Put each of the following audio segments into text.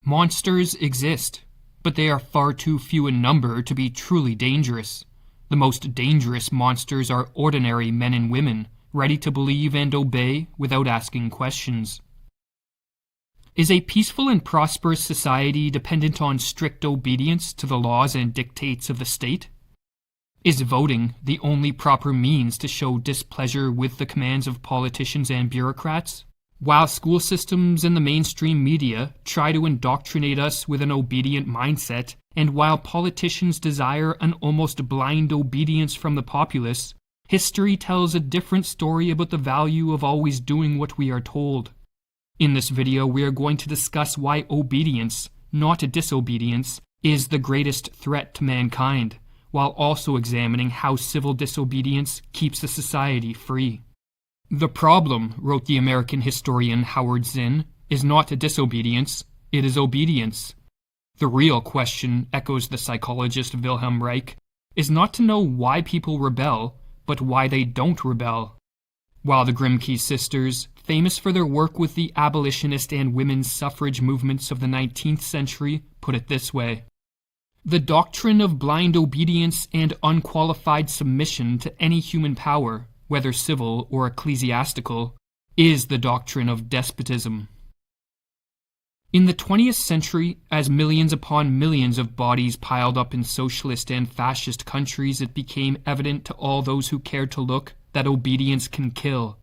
Monsters exist, but they are far too few in number to be truly dangerous. The most dangerous monsters are ordinary men and women, ready to believe and obey without asking questions. Is a peaceful and prosperous society dependent on strict obedience to the laws and dictates of the state? Is voting the only proper means to show displeasure with the commands of politicians and bureaucrats? While school systems and the mainstream media try to indoctrinate us with an obedient mindset, and while politicians desire an almost blind obedience from the populace, history tells a different story about the value of always doing what we are told. In this video, we are going to discuss why obedience, not disobedience, is the greatest threat to mankind, while also examining how civil disobedience keeps a society free. The problem, wrote the American historian Howard Zinn, is not disobedience, it is obedience. The real question, echoes the psychologist Wilhelm Reich, is not to know why people rebel, but why they don't rebel. While the Grimke sisters, famous for their work with the abolitionist and women's suffrage movements of the 19th century, put it this way: the doctrine of blind obedience and unqualified submission to any human power, whether civil or ecclesiastical, is the doctrine of despotism. In the 20th century, as millions upon millions of bodies piled up in socialist and fascist countries, it became evident to all those who cared to look that obedience can kill.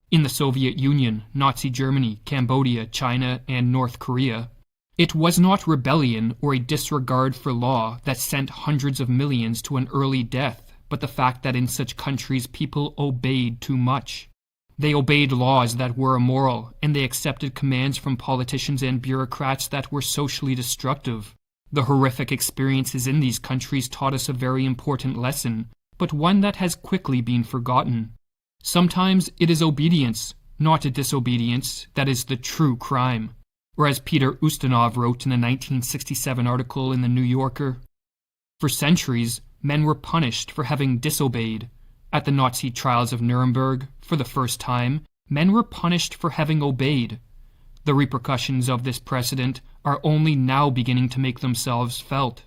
In the Soviet Union, Nazi Germany, Cambodia, China, and North Korea, it was not rebellion or a disregard for law that sent hundreds of millions to an early death, but the fact that in such countries people obeyed too much. They obeyed laws that were immoral, and they accepted commands from politicians and bureaucrats that were socially destructive. The horrific experiences in these countries taught us a very important lesson, but one that has quickly been forgotten. Sometimes it is obedience, not disobedience, that is the true crime. Or as Peter Ustinov wrote in a 1967 article in The New Yorker, for centuries, men were punished for having disobeyed. At the Nazi trials of Nuremberg, for the first time, men were punished for having obeyed. The repercussions of this precedent are only now beginning to make themselves felt.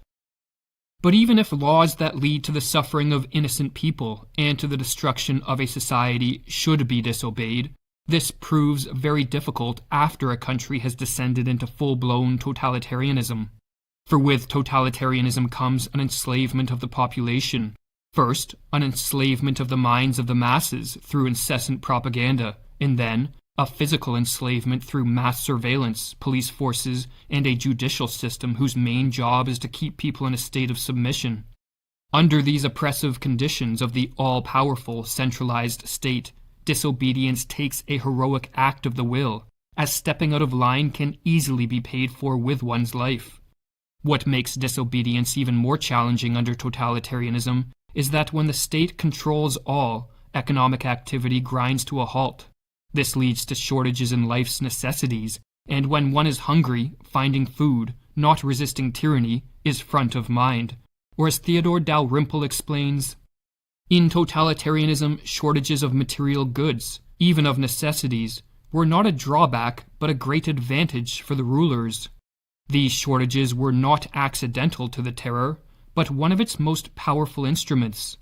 But even if laws that lead to the suffering of innocent people and to the destruction of a society should be disobeyed, this proves very difficult after a country has descended into full-blown totalitarianism. For with totalitarianism comes an enslavement of the population. First, an enslavement of the minds of the masses through incessant propaganda, and then a physical enslavement through mass surveillance, police forces, and a judicial system whose main job is to keep people in a state of submission. Under these oppressive conditions of the all-powerful, centralized state, disobedience takes a heroic act of the will, as stepping out of line can easily be paid for with one's life. What makes disobedience even more challenging under totalitarianism is that when the state controls all, economic activity grinds to a halt. This leads to shortages in life's necessities, and when one is hungry, finding food, not resisting tyranny, is front of mind. Or as Theodore Dalrymple explains, in totalitarianism, shortages of material goods, even of necessities, were not a drawback but a great advantage for the rulers. These shortages were not accidental to the terror, but one of its most powerful instruments.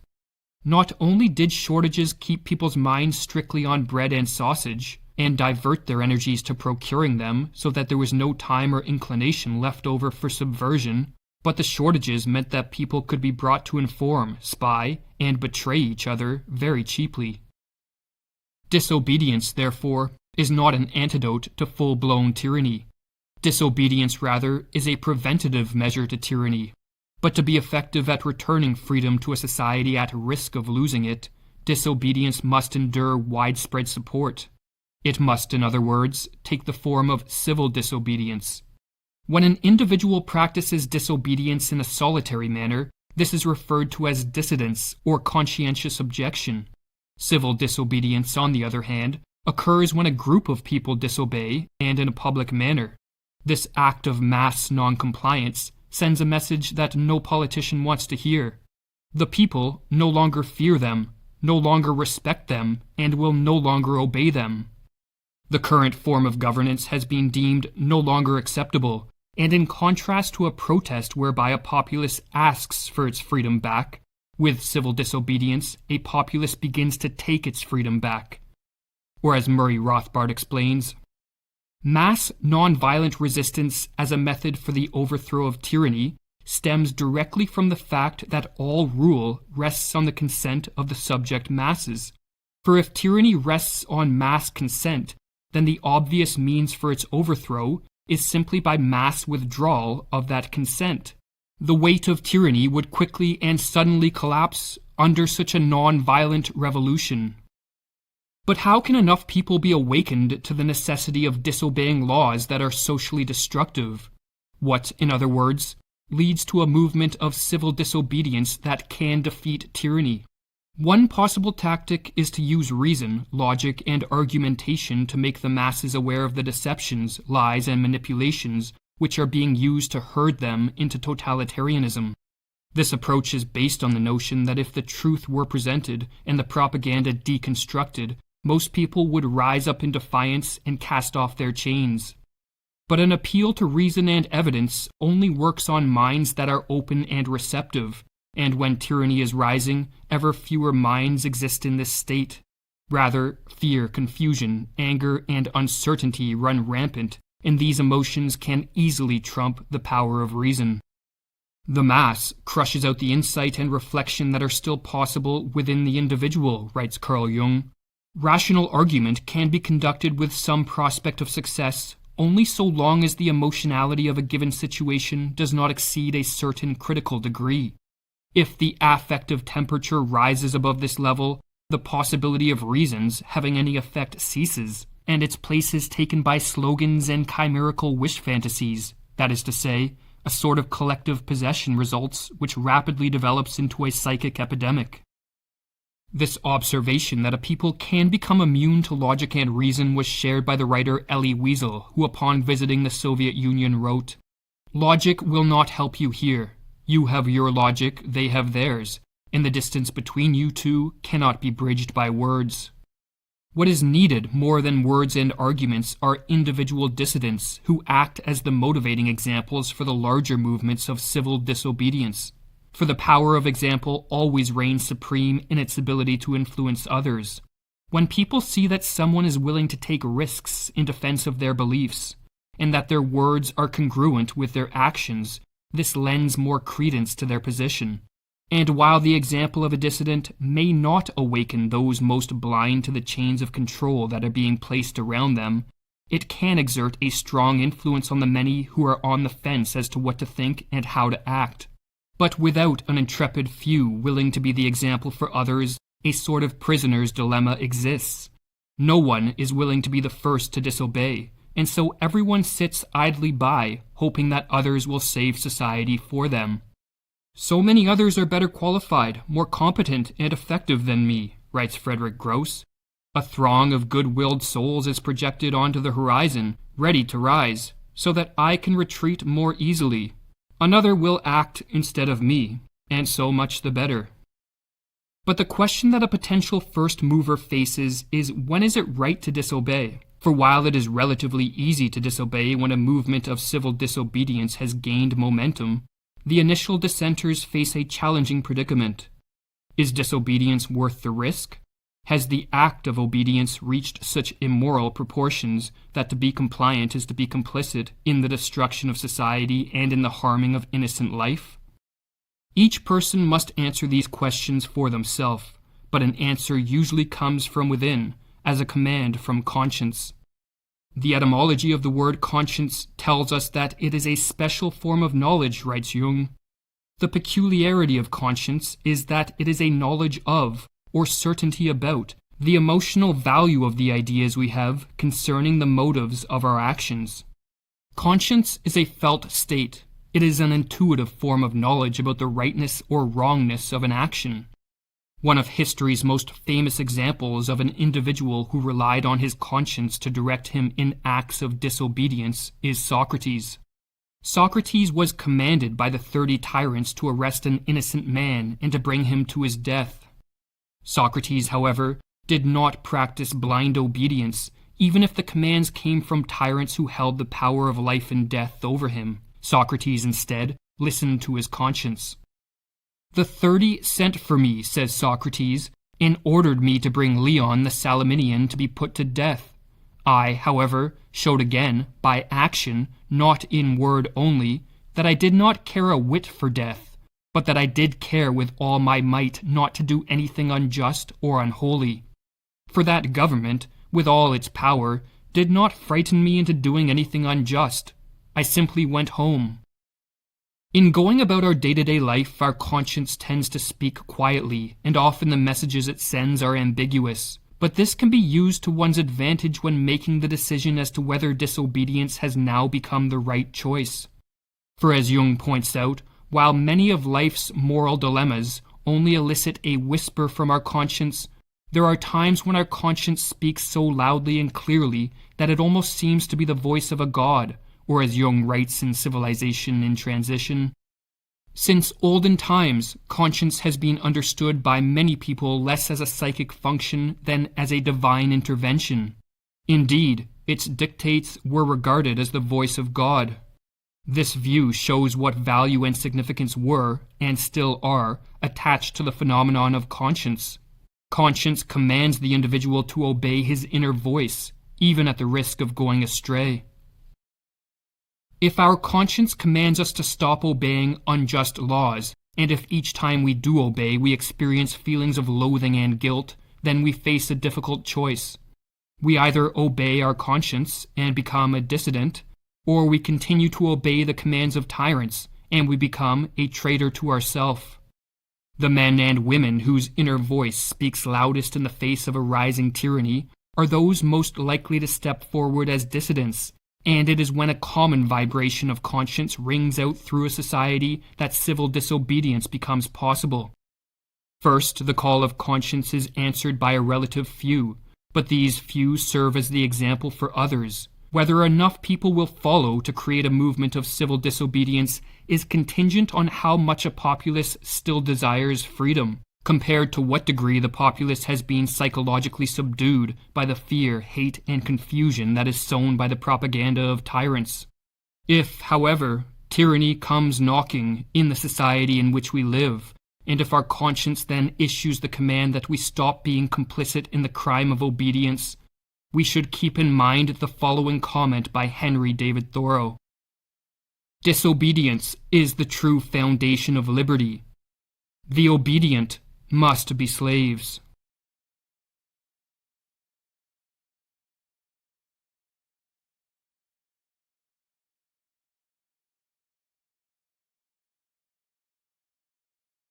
Not only did shortages keep people's minds strictly on bread and sausage, and divert their energies to procuring them so that there was no time or inclination left over for subversion, but the shortages meant that people could be brought to inform, spy, and betray each other very cheaply. Disobedience, therefore, is not an antidote to full-blown tyranny. Disobedience, rather, is a preventative measure to tyranny. But to be effective at returning freedom to a society at risk of losing it, disobedience must endure widespread support. It must, in other words, take the form of civil disobedience. When an individual practices disobedience in a solitary manner, this is referred to as dissidence or conscientious objection. Civil disobedience, on the other hand, occurs when a group of people disobey, and in a public manner. This act of mass noncompliance sends a message that no politician wants to hear. The people no longer fear them, no longer respect them, and will no longer obey them. The current form of governance has been deemed no longer acceptable, And in contrast to a protest whereby a populace asks for its freedom back, with civil disobedience, a populace begins to take its freedom back. Or as Murray Rothbard explains, mass nonviolent resistance as a method for the overthrow of tyranny stems directly from the fact that all rule rests on the consent of the subject masses. For if tyranny rests on mass consent, then the obvious means for its overthrow is simply by mass withdrawal of that consent. The weight of tyranny would quickly and suddenly collapse under such a non-violent revolution. But how can enough people be awakened to the necessity of disobeying laws that are socially destructive? What, in other words, leads to a movement of civil disobedience that can defeat tyranny? One possible tactic is to use reason, logic, and argumentation to make the masses aware of the deceptions, lies, and manipulations which are being used to herd them into totalitarianism. This approach is based on the notion that if the truth were presented and the propaganda deconstructed, most people would rise up in defiance and cast off their chains. But an appeal to reason and evidence only works on minds that are open and receptive, and when tyranny is rising, ever fewer minds exist in this state. Rather, fear, confusion, anger, and uncertainty run rampant, and these emotions can easily trump the power of reason. The mass crushes out the insight and reflection that are still possible within the individual, writes Carl Jung. Rational argument can be conducted with some prospect of success only so long as the emotionality of a given situation does not exceed a certain critical degree. If the affective temperature rises above this level, the possibility of reasons having any effect ceases, and its place is taken by slogans and chimerical wish fantasies. That is to say, a sort of collective possession results which rapidly develops into a psychic epidemic. This observation that a people can become immune to logic and reason was shared by the writer Elie Wiesel, who upon visiting the Soviet Union wrote, "Logic will not help you here. You have your logic, they have theirs, and the distance between you two cannot be bridged by words." What is needed more than words and arguments are individual dissidents who act as the motivating examples for the larger movements of civil disobedience. For the power of example always reigns supreme in its ability to influence others. When people see that someone is willing to take risks in defense of their beliefs, and that their words are congruent with their actions, this lends more credence to their position. And while the example of a dissident may not awaken those most blind to the chains of control that are being placed around them, it can exert a strong influence on the many who are on the fence as to what to think and how to act. But without an intrepid few willing to be the example for others, a sort of prisoner's dilemma exists. No one is willing to be the first to disobey, and so everyone sits idly by, hoping that others will save society for them. "So many others are better qualified, more competent and effective than me," writes Frederick Gross. "A throng of good-willed souls is projected onto the horizon, ready to rise, so that I can retreat more easily. Another will act instead of me, and so much the better." But the question that a potential first mover faces is, when is it right to disobey? For while it is relatively easy to disobey when a movement of civil disobedience has gained momentum, the initial dissenters face a challenging predicament. Is disobedience worth the risk? Has the act of obedience reached such immoral proportions that to be compliant is to be complicit in the destruction of society and in the harming of innocent life? Each person must answer these questions for themselves, but an answer usually comes from within, as a command from conscience. The etymology of the word conscience tells us that it is a special form of knowledge, writes Jung. The peculiarity of conscience is that it is a knowledge of, or certainty about, the emotional value of the ideas we have concerning the motives of our actions. Conscience is a felt state. It is an intuitive form of knowledge about the rightness or wrongness of an action. One of history's most famous examples of an individual who relied on his conscience to direct him in acts of disobedience is Socrates. Socrates was commanded by the 30 tyrants to arrest an innocent man and to bring him to his death. Socrates, however, did not practice blind obedience, even if the commands came from tyrants who held the power of life and death over him. Socrates instead listened to his conscience. "The 30 sent for me," says Socrates, "and ordered me to bring Leon the Salaminian to be put to death. I, however, showed again, by action, not in word only, that I did not care a whit for death, but that I did care with all my might not to do anything unjust or unholy. For that government, with all its power, did not frighten me into doing anything unjust. I simply went home." In going about our day-to-day life, our conscience tends to speak quietly, and often the messages it sends are ambiguous. But this can be used to one's advantage when making the decision as to whether disobedience has now become the right choice. For as Jung points out, while many of life's moral dilemmas only elicit a whisper from our conscience, there are times when our conscience speaks so loudly and clearly that it almost seems to be the voice of a god, or as Jung writes in Civilization in Transition, "Since olden times, conscience has been understood by many people less as a psychic function than as a divine intervention. Indeed, its dictates were regarded as the voice of God. This view shows what value and significance were, and still are, attached to the phenomenon of conscience. Conscience commands the individual to obey his inner voice, even at the risk of going astray. If our conscience commands us to stop obeying unjust laws, and if each time we do obey we experience feelings of loathing and guilt, then we face a difficult choice. We either obey our conscience and become a dissident, or we continue to obey the commands of tyrants, and we become a traitor to ourself. The men and women whose inner voice speaks loudest in the face of a rising tyranny are those most likely to step forward as dissidents, and it is when a common vibration of conscience rings out through a society that civil disobedience becomes possible. First, the call of conscience is answered by a relative few, but these few serve as the example for others. Whether enough people will follow to create a movement of civil disobedience is contingent on how much a populace still desires freedom, compared to what degree the populace has been psychologically subdued by the fear, hate, and confusion that is sown by the propaganda of tyrants. If, however, tyranny comes knocking in the society in which we live, and if our conscience then issues the command that we stop being complicit in the crime of obedience, we should keep in mind the following comment by Henry David Thoreau. "Disobedience is the true foundation of liberty. The obedient must be slaves."